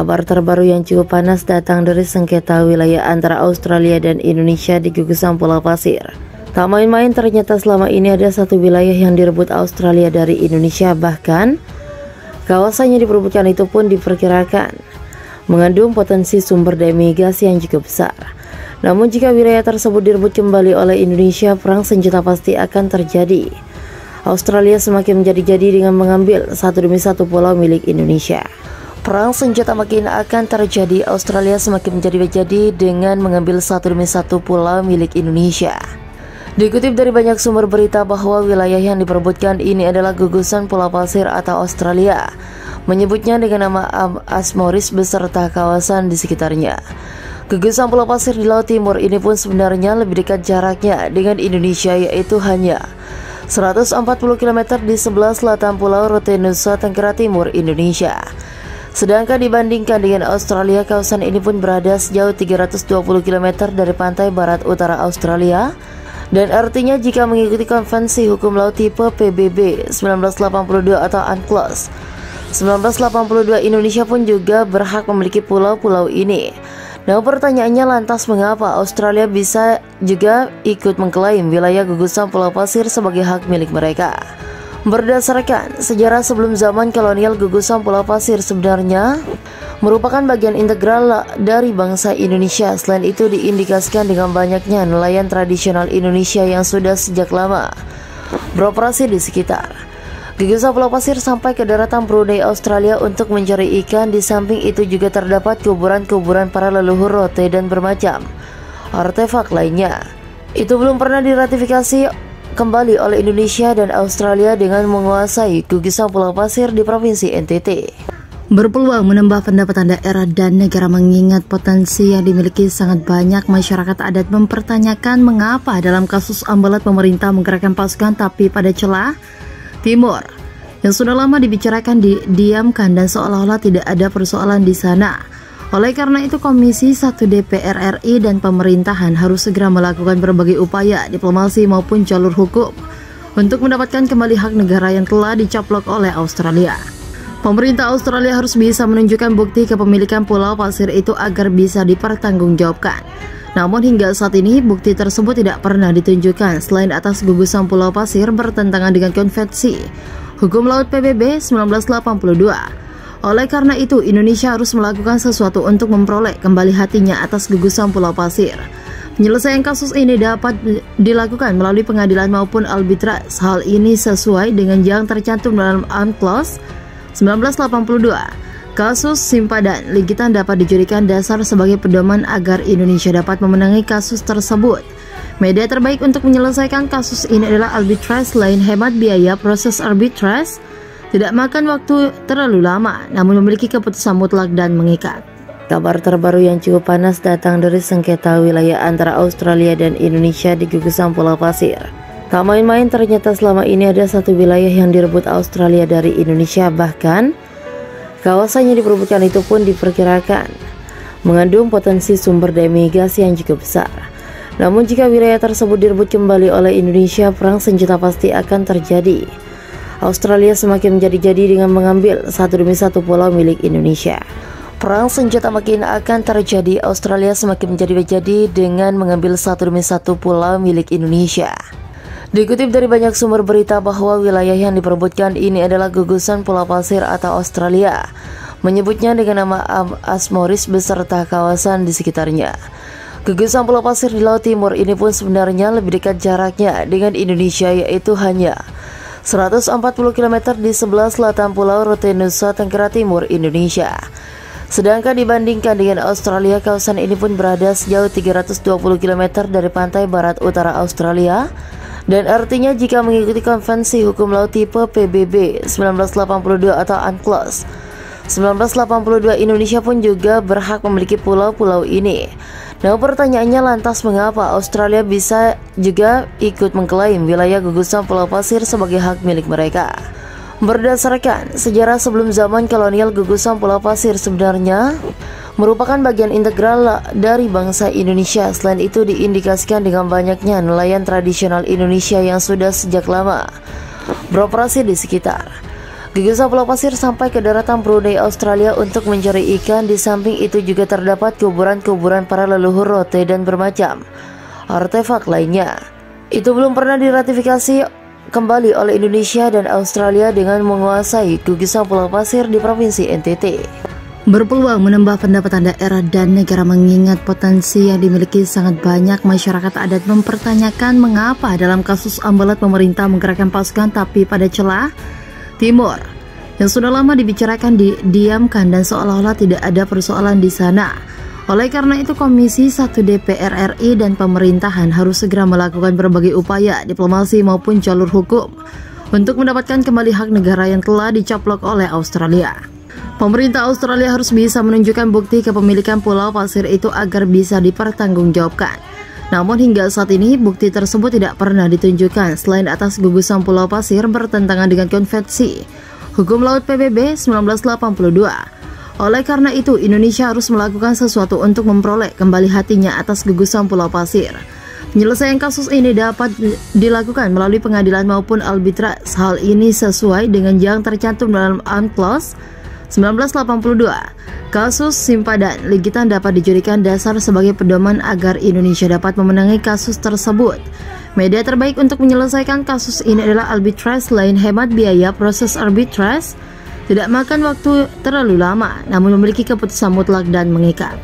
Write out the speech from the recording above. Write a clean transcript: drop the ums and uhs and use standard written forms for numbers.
Kabar terbaru yang cukup panas datang dari sengketa wilayah antara Australia dan Indonesia di gugusan Pulau Pasir. Tak main-main, ternyata selama ini ada satu wilayah yang direbut Australia dari Indonesia, bahkan kawasan yang diperebutkan itu pun diperkirakan mengandung potensi sumber daya migas yang cukup besar. Namun jika wilayah tersebut direbut kembali oleh Indonesia, perang senjata pasti akan terjadi. Australia semakin menjadi-jadi dengan mengambil satu demi satu pulau milik Indonesia. Perang senjata makin akan terjadi. Australia semakin menjadi-jadi dengan mengambil satu demi satu pulau milik Indonesia. Dikutip dari banyak sumber berita bahwa wilayah yang diperebutkan ini adalah gugusan Pulau Pasir atau Australia, menyebutnya dengan nama Asmoris beserta kawasan di sekitarnya. Gugusan Pulau Pasir di Laut Timur ini pun sebenarnya lebih dekat jaraknya dengan Indonesia, yaitu hanya 140 km di sebelah selatan Pulau Rote Nusa Tenggara Timur, Indonesia. Sedangkan dibandingkan dengan Australia, kawasan ini pun berada sejauh 320 km dari pantai barat utara Australia. Dan artinya jika mengikuti konvensi hukum laut tipe PBB 1982 atau UNCLOS 1982, Indonesia pun juga berhak memiliki pulau-pulau ini. Nah, pertanyaannya lantas mengapa Australia bisa juga ikut mengklaim wilayah gugusan Pulau Pasir sebagai hak milik mereka? Berdasarkan sejarah sebelum zaman kolonial, gugusan Pulau Pasir sebenarnya merupakan bagian integral dari bangsa Indonesia. Selain itu diindikasikan dengan banyaknya nelayan tradisional Indonesia yang sudah sejak lama beroperasi di sekitar gugusan Pulau Pasir sampai ke daratan Brunei, Australia untuk mencari ikan. Di samping itu juga terdapat kuburan-kuburan para leluhur Rote dan bermacam artefak lainnya. Itu belum pernah diratifikasi kembali oleh Indonesia dan Australia dengan menguasai gugusan Pulau Pasir di Provinsi NTT. Berpeluang menambah pendapatan daerah dan negara mengingat potensi yang dimiliki sangat banyak. Masyarakat adat mempertanyakan mengapa dalam kasus Ambalat pemerintah menggerakkan pasukan, tapi pada celah Timur yang sudah lama dibicarakan didiamkan dan seolah-olah tidak ada persoalan di sana. Oleh karena itu, Komisi 1 DPR RI dan pemerintahan harus segera melakukan berbagai upaya diplomasi maupun jalur hukum untuk mendapatkan kembali hak negara yang telah dicaplok oleh Australia. Pemerintah Australia harus bisa menunjukkan bukti kepemilikan Pulau Pasir itu agar bisa dipertanggungjawabkan. Namun hingga saat ini bukti tersebut tidak pernah ditunjukkan selain atas gugusan Pulau Pasir bertentangan dengan Konvensi Hukum Laut PBB 1982. Oleh karena itu, Indonesia harus melakukan sesuatu untuk memperoleh kembali hatinya atas gugusan Pulau Pasir. Penyelesaian kasus ini dapat dilakukan melalui pengadilan maupun arbitras. Hal ini sesuai dengan yang tercantum dalam UNCLOS 1982. Kasus simpadan Ligitan dapat dijadikan dasar sebagai pedoman agar Indonesia dapat memenangi kasus tersebut. Media terbaik untuk menyelesaikan kasus ini adalah arbitras. Selain hemat biaya, proses arbitras tidak makan waktu terlalu lama, namun memiliki keputusan mutlak dan mengikat. Kabar terbaru yang cukup panas datang dari sengketa wilayah antara Australia dan Indonesia di gugusan Pulau Pasir. Tak main-main, ternyata selama ini ada satu wilayah yang direbut Australia dari Indonesia, bahkan kawasan yang diperebutkan itu pun diperkirakan mengandung potensi sumber daya migas yang cukup besar. Namun jika wilayah tersebut direbut kembali oleh Indonesia, perang senjata pasti akan terjadi. Australia semakin menjadi-jadi dengan mengambil satu demi satu pulau milik Indonesia. Perang senjata makin akan terjadi. Australia semakin menjadi-jadi dengan mengambil satu demi satu pulau milik Indonesia. Dikutip dari banyak sumber berita bahwa wilayah yang diperebutkan ini adalah gugusan Pulau Pasir atau Australia, menyebutnya dengan nama Asmoris beserta kawasan di sekitarnya. Gugusan Pulau Pasir di Laut Timur ini pun sebenarnya lebih dekat jaraknya dengan Indonesia, yaitu hanya 140 km di sebelah selatan Pulau Rote Nusa Tenggara Timur, Indonesia. Sedangkan dibandingkan dengan Australia, kawasan ini pun berada sejauh 320 km dari pantai barat utara Australia. Dan artinya jika mengikuti konvensi hukum laut tipe PBB 1982 atau UNCLOS 1982, Indonesia pun juga berhak memiliki pulau-pulau ini. Nah, pertanyaannya lantas mengapa Australia bisa juga ikut mengklaim wilayah gugusan Pulau Pasir sebagai hak milik mereka? Berdasarkan sejarah sebelum zaman kolonial, gugusan Pulau Pasir sebenarnya merupakan bagian integral dari bangsa Indonesia. Selain itu diindikasikan dengan banyaknya nelayan tradisional Indonesia yang sudah sejak lama beroperasi di sekitar Gugusan Pulau Pasir sampai ke daratan Brunei Australia untuk mencari ikan. Di samping itu juga terdapat kuburan-kuburan para leluhur rote dan bermacam artefak lainnya. Itu belum pernah diratifikasi kembali oleh Indonesia dan Australia dengan menguasai gugusan Pulau Pasir di Provinsi NTT. Berpeluang menambah pendapatan daerah dan negara mengingat potensi yang dimiliki sangat banyak. Masyarakat adat mempertanyakan mengapa dalam kasus Ambalat pemerintah menggerakkan pasukan tapi pada celah Timur yang sudah lama dibicarakan didiamkan dan seolah-olah tidak ada persoalan di sana. Oleh karena itu Komisi 1 DPR RI dan pemerintahan harus segera melakukan berbagai upaya diplomasi maupun jalur hukum untuk mendapatkan kembali hak negara yang telah dicaplok oleh Australia. Pemerintah Australia harus bisa menunjukkan bukti kepemilikan Pulau Pasir itu agar bisa dipertanggungjawabkan. Namun hingga saat ini bukti tersebut tidak pernah ditunjukkan selain atas gugusan Pulau Pasir bertentangan dengan Konvensi Hukum Laut PBB 1982. Oleh karena itu Indonesia harus melakukan sesuatu untuk memperoleh kembali hatinya atas gugusan Pulau Pasir. Penyelesaian kasus ini dapat dilakukan melalui pengadilan maupun arbitrase. Hal ini sesuai dengan yang tercantum dalam UNCLOS 1982. Kasus simpadan Ligitan dapat dijadikan dasar sebagai pedoman agar Indonesia dapat memenangi kasus tersebut. Media terbaik untuk menyelesaikan kasus ini adalah arbitrase. Selain hemat biaya, proses arbitrase tidak makan waktu terlalu lama, namun memiliki keputusan mutlak dan mengikat.